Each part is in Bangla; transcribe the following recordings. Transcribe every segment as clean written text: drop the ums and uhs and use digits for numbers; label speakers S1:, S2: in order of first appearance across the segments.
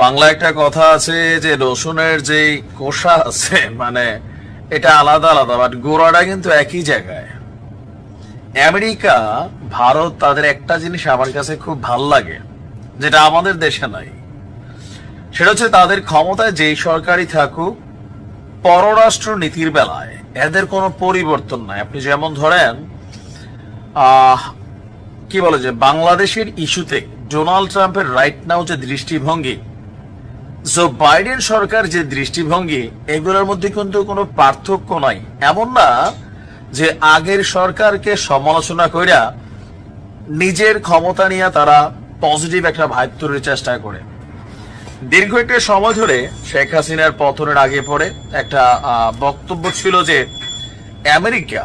S1: বাংলা একটা কথা আছে যে রসুনের যে কোষা আছে মানে এটা আলাদা আলাদা, বাট গোড়াটা কিন্তু একই জায়গায়। আমেরিকা, ভারত, তাদের একটা জিনিস আমার কাছে খুব ভাল লাগে, যেটা আমাদের দেশে নাই। সেটা হচ্ছে তাদের ক্ষমতায় যেই সরকারই থাকুক, পররাষ্ট্র নীতির বেলায় এদের কোনো পরিবর্তন নাই। আপনি যেমন ধরেন কি বলে যে বাংলাদেশের ইস্যুতে ডোনাল্ড ট্রাম্পের রাইট নাও যে দৃষ্টিভঙ্গি, জো বাইডেন সরকার যে দৃষ্টিভঙ্গি, এগুলোর মধ্যে কিন্তু কোনো পার্থক্য নাই। এমন না যে আগের সরকারকে সমালোচনা কইরা নিজের ক্ষমতা নিয়ে তারা পজিটিভ একটা ভাইব তৈরির চেষ্টা করে। দীর্ঘ একটা সময় ধরে শেখ হাসিনার পতনের আগে পরে একটা বক্তব্য ছিল যে আমেরিকা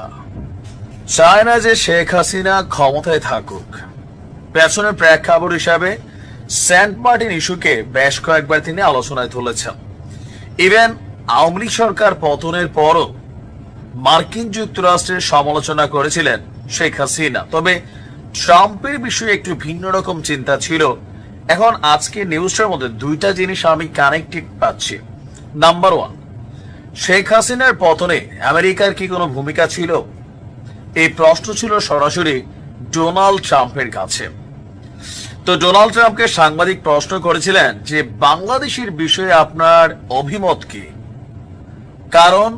S1: চায় না যে শেখ হাসিনা ক্ষমতায় থাকুক। পেছনের প্রেক্ষাপট হিসাবে সেন্ট মার্টিন ইস্যুকে বেশ কয়েকবার তিনি আলোচনায় তুলেছেন। ইভেন আওয়ামী লীগ সরকার পতনের পরও মার্কিন যুক্তরাষ্ট্রের সমালোচনা করেছিলেন শেখ হাসিনা। তবে ট্রাম্পের বিষয়ে একটু ভিন্ন রকম চিন্তা ছিল। এখন আজকে নিউজটার মধ্যে দুইটা জিনিস আমি কানেক্টেড পাচ্ছি। নাম্বার ওয়ান, শেখ হাসিনার পতনে আমেরিকার কি কোনো ভূমিকা ছিল? এই প্রশ্ন ছিল সরাসরি ডোনাল্ড ট্রাম্পের কাছে। তো ডোনাল্ড ট্রাম্পকে সাংবাদিক প্রশ্ন করেছিলেন যে বাংলাদেশের বিষয়ে আপনার অভিমত কি, কারণ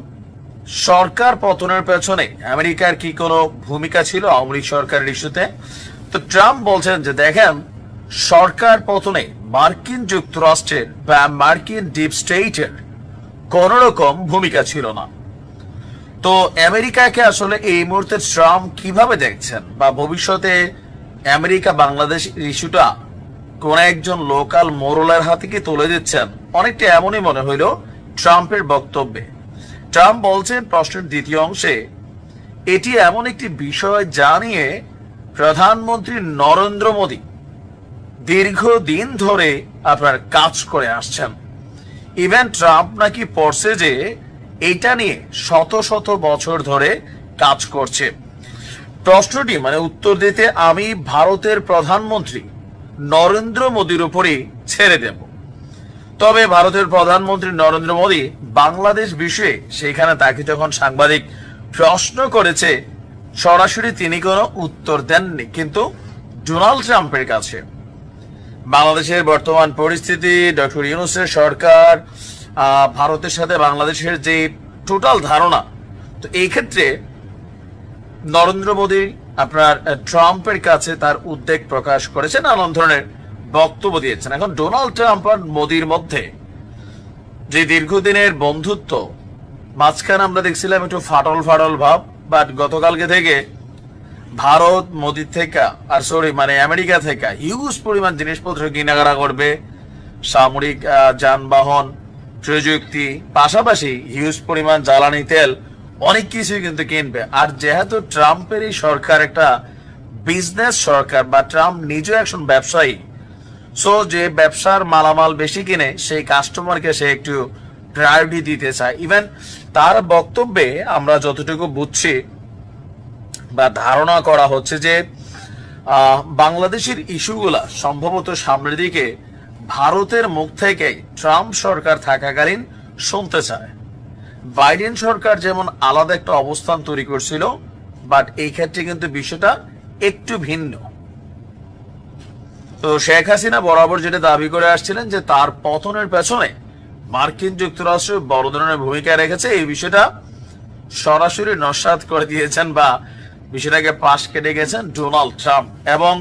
S1: সরকার পতনের পেছনে আমেরিকার কি কোনো ভূমিকা ছিল আওয়ামী লীগ সরকারের ইস্যুতে? তো ট্রাম্প বলছেন যে দেখেন, সরকার পতনে মার্কিন যুক্তরাষ্ট্রের বা মার্কিন ডিপ স্টেটের কোন রকম ভূমিকা ছিল না। তো আমেরিকাকে আসলে এই মুহূর্তে ট্রাম্প কিভাবে দেখছেন, বা ভবিষ্যতে আমেরিকা বাংলাদেশ ইস্যুটা কোন একজন লোকাল মোরলের হাতে কি তুলে দিচ্ছেন? অনেকটা এমনই মনে হইল ট্রাম্পের বক্তব্যে। ট্রাম্প বলছেন প্রশ্নের দ্বিতীয় অংশে, এটি এমন একটি বিষয় যা নিয়ে প্রধানমন্ত্রী নরেন্দ্র মোদী দীর্ঘদিন ধরে আপনার কাজ করে আসছেন। ইভেন ট্রাম্প নাকি পড়ছে যে এটা নিয়ে শত শত বছর ধরে কাজ করছে। প্রশ্নটি মানে উত্তর দিতে আমি ভারতের প্রধানমন্ত্রী নরেন্দ্র মোদীর উপরই ছেড়ে দেব। তবে ভারতের প্রধানমন্ত্রী নরেন্দ্র মোদী বাংলাদেশ বিষয়ে সেখানে তাকে যখন সাংবাদিক প্রশ্ন করেছে, সরাসরি তিনি কোনো উত্তর দেননি। কিন্তু ডোনাল্ড ট্রাম্পের কাছে বাংলাদেশের বর্তমান পরিস্থিতি, ডক্টর ইউনূসের সরকার, ভারতের সাথে বাংলাদেশের যে টোটাল ধারণা, তো এই ক্ষেত্রে নরেন্দ্র মোদী আপনার ট্রাম্পের কাছে তার উদ্বেগ প্রকাশ করেছেন, নানান ধরনের বক্তব্য দিয়েছেন। এখন ডোনাল্ড ট্রাম্প আর মোদীর মধ্যে যে দীর্ঘদিনের বন্ধুত্ব, মাঝখানে আমরা দেখছিলাম একটু ফাটল ফাটল ভাব, বাট গতকালকে থেকে ভারত মোদীর থেকে আমেরিকা থেকে হিউজ পরিমাণ জিনিসপত্র কেনাকাটা করবে, সামরিক যানবাহন, প্রযুক্তি, পাশাপাশি হিউজ পরিমাণ জ্বালানি তেল, অনেক কিছুই কিন্তু কিনবে। আর যেহেতু ট্রাম্পের এই সরকার একটা বিজনেস সরকার, বা ট্রাম্প নিজেও একজন ব্যবসায়ী, সো যে ব্যবসার মালামাল বেশি কিনে সেই কাস্টমারকে সে একটু প্রায়োরিটি দিতে চায়। ইভেন তার বক্তব্যে আমরা যতটুকু বুঝছি বা ধারণা করা হচ্ছে যে বাংলাদেশের ইস্যুগুলা সম্ভবত সামনের দিকে ভারতের মুখ থেকে ট্রাম্প সরকার থাকাকালীন শুনতে চায়। বাইডেন সরকার যেমন আলাদা একটা অবস্থান তৈরি করছিল, বাট এই ক্ষেত্রে কিন্তু বিষয়টা একটু ভিন্ন। তো শেখ হাসিনা বরাবর যেটা দাবি করে আসছিলেন যে তার পতনের পেছনে মার্কিন যুক্তরাষ্ট্র বড় ধরনের ভূমিকা রেখেছে, এই বিষয়টা সরাসরি নস্যাৎ করে দিয়েছেন বা বিষয়টাকে পাশ কেটে গেছেন ডোনাল্ড ট্রাম্প। এবং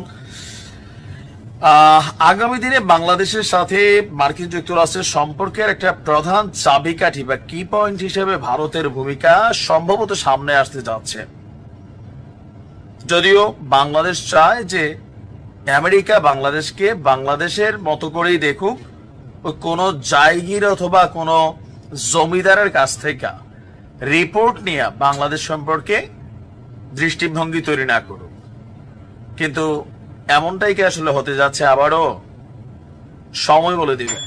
S1: আগামী দিনে বাংলাদেশের সাথে মার্কিন যুক্তরাষ্ট্রের সম্পর্কের একটা প্রধান চাবিকাঠি বা কি পয়েন্ট হিসেবে ভারতের ভূমিকা সম্ভবত সামনে আসতে যাচ্ছে। যদিও বাংলাদেশ চায় যে আমেরিকা বাংলাদেশকে বাংলাদেশের মতো করেই দেখুক, কোনো জায়গির অথবা কোনো জমিদারের কাছ থেকে রিপোর্ট নিয়ে বাংলাদেশ সম্পর্কে দৃষ্টিভঙ্গি তৈরি না করুক। কিন্তু এমনটাই কি আসলে হতে যাচ্ছে? আবারও সময় বলে দিবে।